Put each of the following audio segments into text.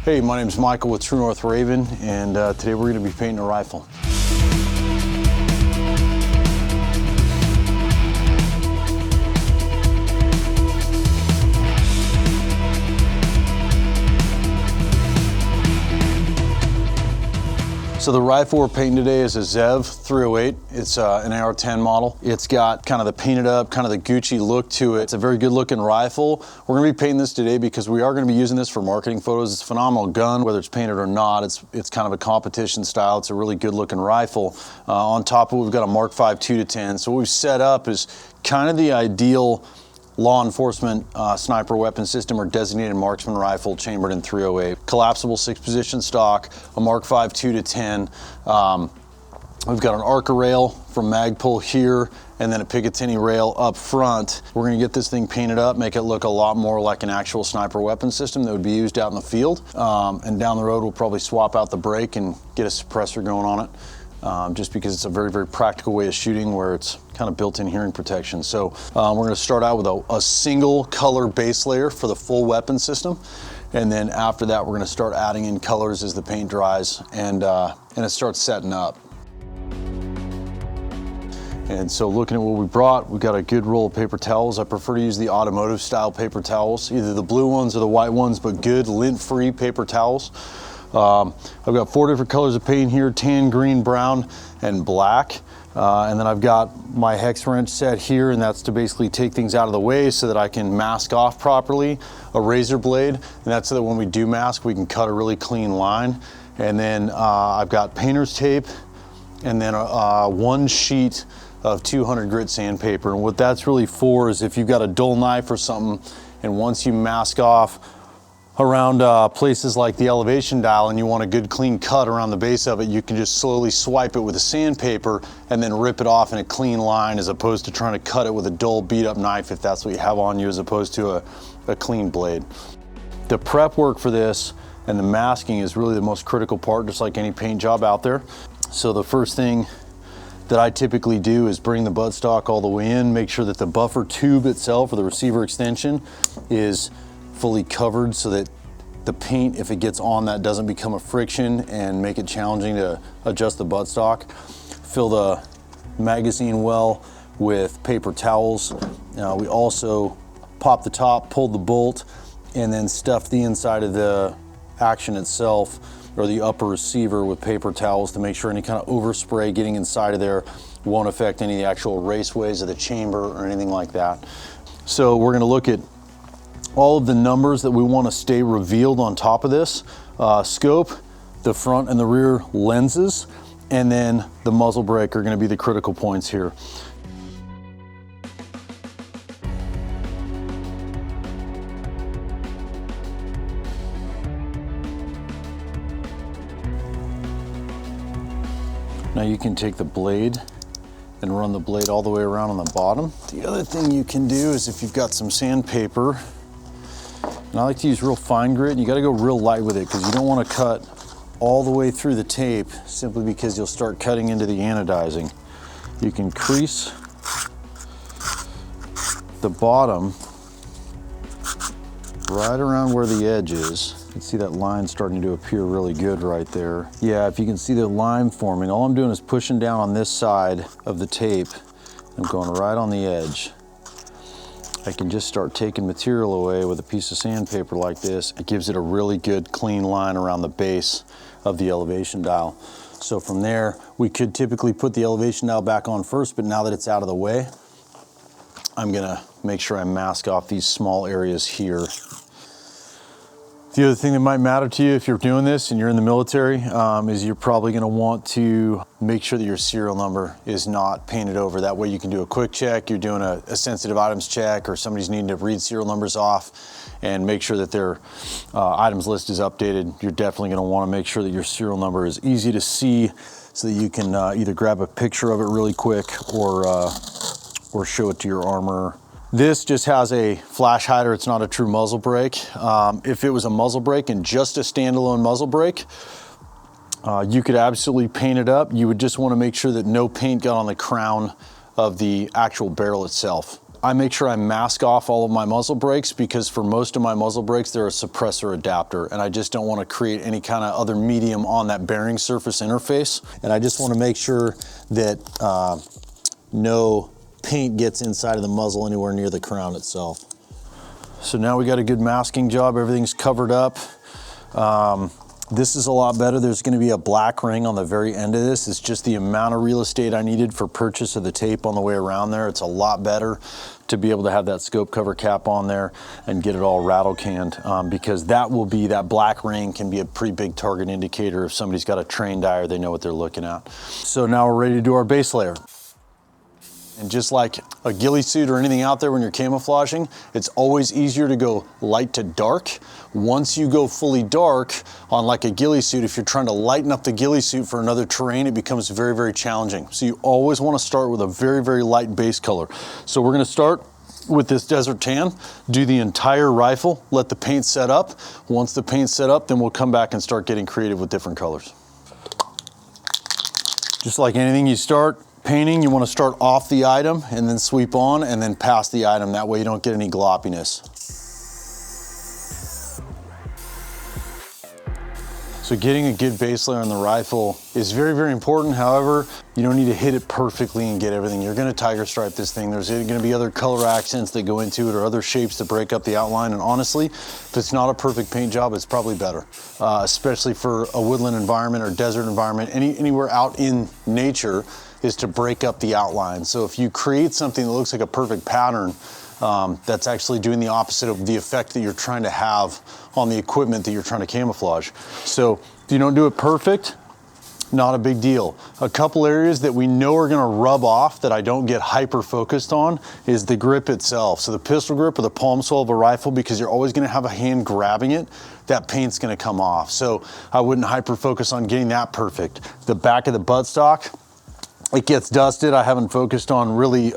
Hey, my name is Michael with True North Raven, and today we're going to be painting a rifle. So the rifle we're painting today is a Zev 308. It's an AR-10 model. It's got kind of the painted up, kind of the Gucci look to it. It's a very good looking rifle. We're gonna be painting this today because we are gonna be using this for marketing photos. It's a phenomenal gun, whether it's painted or not. It's kind of a competition style. It's a really good looking rifle. On top of it, we've got a Mark 5 2-10. So what we've set up is kind of the ideal law enforcement sniper weapon system or designated marksman rifle chambered in 308. Collapsible 6-position stock, a Mark 5 2-10. We've got an Arca rail from Magpul here, and then a Picatinny rail up front. We're gonna get this thing painted up, make it look a lot more like an actual sniper weapon system that would be used out in the field. And down the road, we'll probably swap out the brake and get a suppressor going on it. Just because it's a very, very practical way of shooting where it's kind of built-in hearing protection. So we're going to start out with a single color base layer for the full weapon system. And then after that, we're going to start adding in colors as the paint dries and it starts setting up. And so looking at what we brought, we've got a good roll of paper towels. I prefer to use the automotive style paper towels, either the blue ones or the white ones, but good lint-free paper towels. I've got 4 different colors of paint here: tan, green, brown, and black. And then I've got my hex wrench set here, and that's to basically take things out of the way so that I can mask off properly. A razor blade, and that's so that when we do mask, we can cut a really clean line. And then I've got painter's tape, and then 1 sheet of 200 grit sandpaper. And what that's really for is if you've got a dull knife or something, and once you mask off around places like the elevation dial and you want a good clean cut around the base of it, you can just slowly swipe it with a sandpaper and then rip it off in a clean line, as opposed to trying to cut it with a dull beat up knife if that's what you have on you, as opposed to a clean blade. The prep work for this and the masking is really the most critical part, just like any paint job out there. So the first thing that I typically do is bring the buttstock all the way in, make sure that the buffer tube itself or the receiver extension is fully covered so that the paint, if it gets on that, doesn't become a friction and make it challenging to adjust the buttstock. Fill the magazine well with paper towels. We also pop the top, pull the bolt, and then stuff the inside of the action itself or the upper receiver with paper towels to make sure any kind of overspray getting inside of there won't affect any of the actual raceways of the chamber or anything like that. So we're going to look at all of the numbers that we want to stay revealed on top of this. Scope, the front and the rear lenses, and then the muzzle brake are going to be the critical points here. Now you can take the blade and run the blade all the way around on the bottom. The other thing you can do is, if you've got some sandpaper, and I like to use real fine grit, and you gotta go real light with it because you don't wanna cut all the way through the tape, simply because you'll start cutting into the anodizing. You can crease the bottom right around where the edge is. You can see that line starting to appear really good right there. Yeah, if you can see the line forming, all I'm doing is pushing down on this side of the tape. I'm going right on the edge. I can just start taking material away with a piece of sandpaper like this. It gives it a really good clean line around the base of the elevation dial. So from there, we could typically put the elevation dial back on first, but now that it's out of the way, I'm gonna make sure I mask off these small areas here. The other thing that might matter to you if you're doing this and you're in the military is you're probably going to want to make sure that your serial number is not painted over. That way you can do a quick check. You're doing a sensitive items check, or somebody's needing to read serial numbers off and make sure that their items list is updated. You're definitely going to want to make sure that your serial number is easy to see so that you can either grab a picture of it really quick or show it to your armor. This just has a flash hider. It's not a true muzzle brake. If it was a muzzle brake and just a standalone muzzle brake, you could absolutely paint it up. You would just want to make sure that no paint got on the crown of the actual barrel itself. I make sure I mask off all of my muzzle brakes, because for most of my muzzle brakes, they're a suppressor adapter, and I just don't want to create any kind of other medium on that bearing surface interface. And I just want to make sure that no paint gets inside of the muzzle anywhere near the crown itself. So now we got a good masking job, everything's covered up. This is a lot better. There's going to be a black ring on the very end of this. It's just the amount of real estate I needed for purchase of the tape on the way around there. It's a lot better to be able to have that scope cover cap on there and get it all rattle canned, because that black ring can be a pretty big target indicator if somebody's got a trained eye or they know what they're looking at. So now we're ready to do our base layer. And just like a ghillie suit or anything out there when you're camouflaging, it's always easier to go light to dark. Once you go fully dark on like a ghillie suit, if you're trying to lighten up the ghillie suit for another terrain, it becomes very, very challenging. So you always want to start with a very, very light base color. So we're going to start with this desert tan, do the entire rifle, let the paint set up. Once the paint's set up, then we'll come back and start getting creative with different colors. Just like anything you start painting, you want to start off the item and then sweep on and then past the item. That way you don't get any gloppiness. So getting a good base layer on the rifle is very, very important. However, you don't need to hit it perfectly and get everything. You're going to tiger stripe this thing. There's going to be other color accents that go into it or other shapes that break up the outline. And honestly, if it's not a perfect paint job, it's probably better, especially for a woodland environment or desert environment. Anywhere out in nature is to break up the outline. So if you create something that looks like a perfect pattern, that's actually doing the opposite of the effect that you're trying to have on the equipment that you're trying to camouflage. So if you don't do it perfect, not a big deal. A couple areas that we know are gonna rub off that I don't get hyper focused on is the grip itself. So the pistol grip or the palm swell of a rifle, because you're always gonna have a hand grabbing it, that paint's gonna come off. So I wouldn't hyper focus on getting that perfect. The back of the buttstock, it gets dusted. I haven't focused on really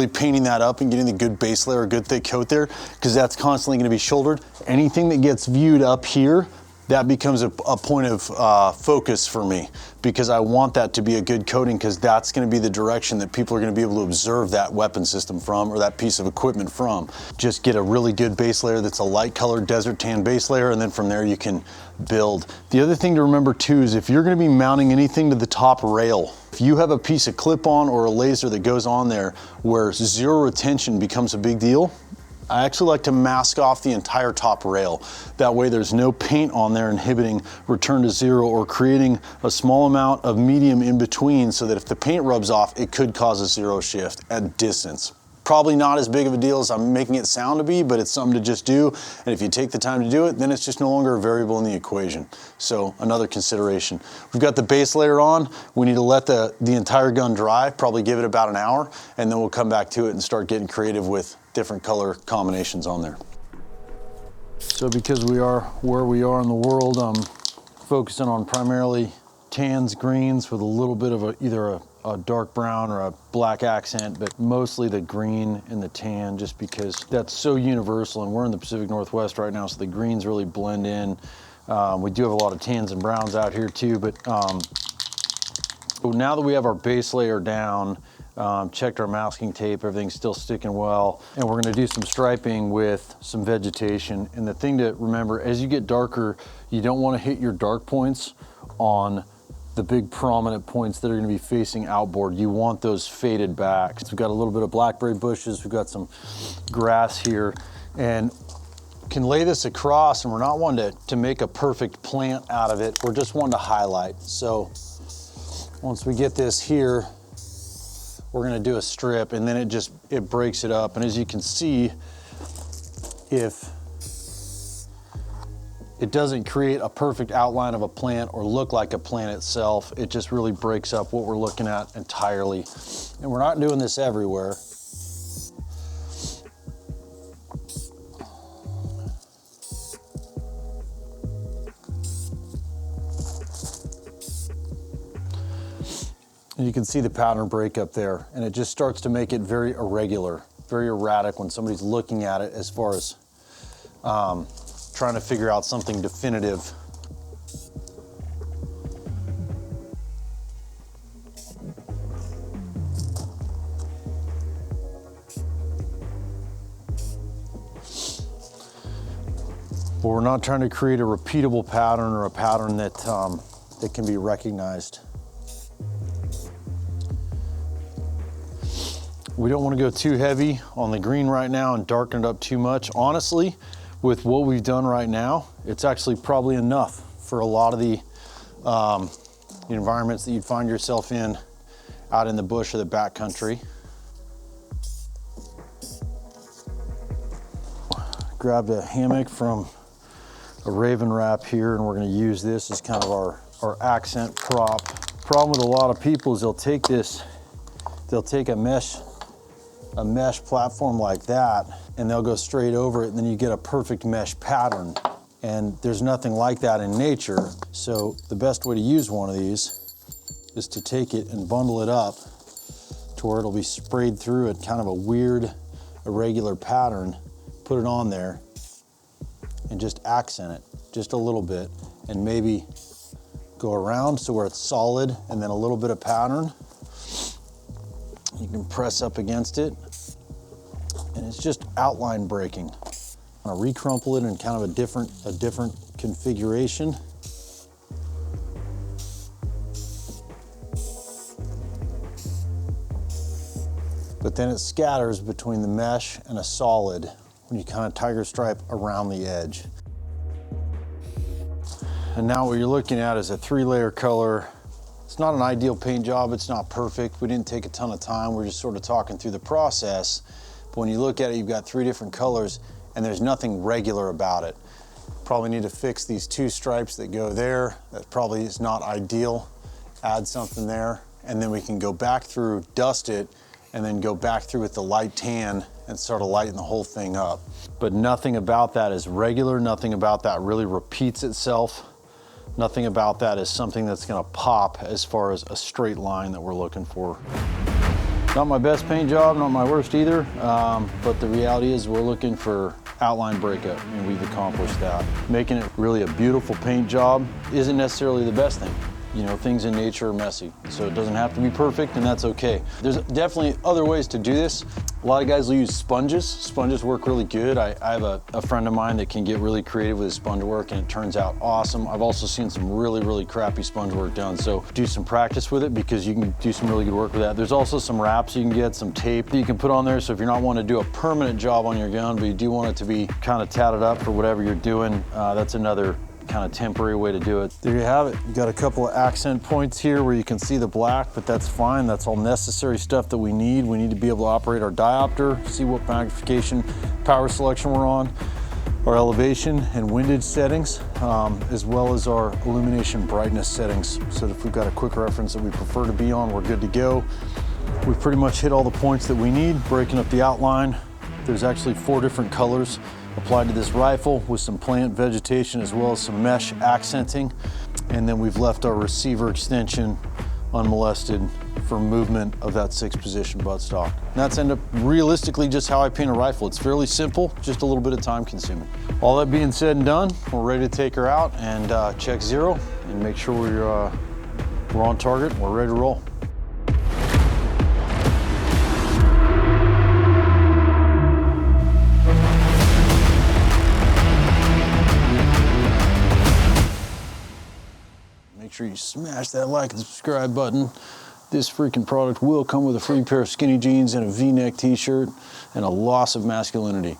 painting that up and getting the good base layer, a good thick coat there, because that's constantly going to be shouldered. Anything that gets viewed up here, that becomes a point of focus for me, because I want that to be a good coating, because that's going to be the direction that people are going to be able to observe that weapon system from, or that piece of equipment from. Just get a really good base layer that's a light colored desert tan base layer, and then from there you can build. The other thing to remember too is if you're going to be mounting anything to the top rail, if you have a piece of clip-on or a laser that goes on there where zero retention becomes a big deal, I actually like to mask off the entire top rail. That way there's no paint on there inhibiting return to zero or creating a small amount of medium in between, so that if the paint rubs off, it could cause a zero shift at distance. Probably not as big of a deal as I'm making it sound to be, but it's something to just do. And if you take the time to do it, then it's just no longer a variable in the equation. So another consideration. We've got the base layer on. We need to let the entire gun dry, probably give it about an hour, and then we'll come back to it and start getting creative with different color combinations on there. So because we are where we are in the world, I'm focusing on primarily tans, greens with a little bit of either a dark brown or a black accent, but mostly the green and the tan, just because that's so universal, and we're in the Pacific Northwest right now, so the greens really blend in. We do have a lot of tans and browns out here too, but now that we have our base layer down, checked our masking tape, everything's still sticking well, and we're gonna do some striping with some vegetation. And the thing to remember, as you get darker, you don't wanna hit your dark points on the big prominent points that are going to be facing outboard. You want those faded back. So we've got a little bit of blackberry bushes, we've got some grass here, and can lay this across, and we're not wanting to make a perfect plant out of it, we're just wanting to highlight. So once we get this here, we're going to do a strip, and then it breaks it up. And as you can see, if it doesn't create a perfect outline of a plant or look like a plant itself, it just really breaks up what we're looking at entirely. And we're not doing this everywhere. And you can see the pattern break up there, and it just starts to make it very irregular, very erratic when somebody's looking at it, as far as trying to figure out something definitive. But we're not trying to create a repeatable pattern or a pattern that, that can be recognized. We don't want to go too heavy on the green right now and darken it up too much. Honestly, with what we've done right now, it's actually probably enough for a lot of the environments that you'd find yourself in out in the bush or the backcountry. Grabbed a hammock from a Raven wrap here, and we're going to use this as kind of our accent prop. Problem with a lot of people is they'll take a mesh platform like that and they'll go straight over it, and then you get a perfect mesh pattern. And there's nothing like that in nature. So the best way to use one of these is to take it and bundle it up to where it'll be sprayed through at kind of a weird, irregular pattern. Put it on there and just accent it just a little bit, and maybe go around so where it's solid and then a little bit of pattern. You can press up against it, and it's just outline breaking. I'm gonna recrumple it in kind of a different configuration. But then it scatters between the mesh and a solid when you kind of tiger stripe around the edge. And now what you're looking at is a 3-layer color. It's not an ideal paint job, it's not perfect. We didn't take a ton of time, we're just sort of talking through the process. But when you look at it, you've got 3 different colors and there's nothing regular about it. Probably need to fix these 2 stripes that go there. That probably is not ideal. Add something there, and then we can go back through, dust it, and then go back through with the light tan and sort of lighten the whole thing up. But nothing about that is regular, nothing about that really repeats itself. Nothing about that is something that's gonna pop as far as a straight line that we're looking for. Not my best paint job, not my worst either, but the reality is we're looking for outline breakup, and we've accomplished that. Making it really a beautiful paint job isn't necessarily the best thing. You know, things in nature are messy, so it doesn't have to be perfect, and that's okay. There's definitely other ways to do this. A lot of guys will use sponges. Sponges work really good. I have a friend of mine that can get really creative with his sponge work, and it turns out awesome. I've also seen some really crappy sponge work done, so do some practice with it because you can do some really good work with that. There's also some wraps you can get, some tape that you can put on there, so if you're not wanting to do a permanent job on your gun, but you do want it to be kind of tatted up for whatever you're doing, that's another kind of temporary way to do it. There you have it. You got a couple of accent points here where you can see the black, but that's fine. That's all necessary stuff that we need. We need to be able to operate our diopter, see what magnification, power selection we're on, our elevation and windage settings, as well as our illumination brightness settings. So if we've got a quick reference that we prefer to be on, we're good to go. We've pretty much hit all the points that we need, breaking up the outline. There's actually 4 different colors applied to this rifle with some plant vegetation as well as some mesh accenting. And then we've left our receiver extension unmolested for movement of that 6th position buttstock. And that's end up realistically just how I paint a rifle. It's fairly simple, just a little bit of time consuming. All that being said and done, we're ready to take her out and check 0 and make sure we're on target and we're ready to roll. Make sure you smash that like and subscribe button. This freaking product will come with a free pair of skinny jeans and a V-neck t-shirt and a loss of masculinity.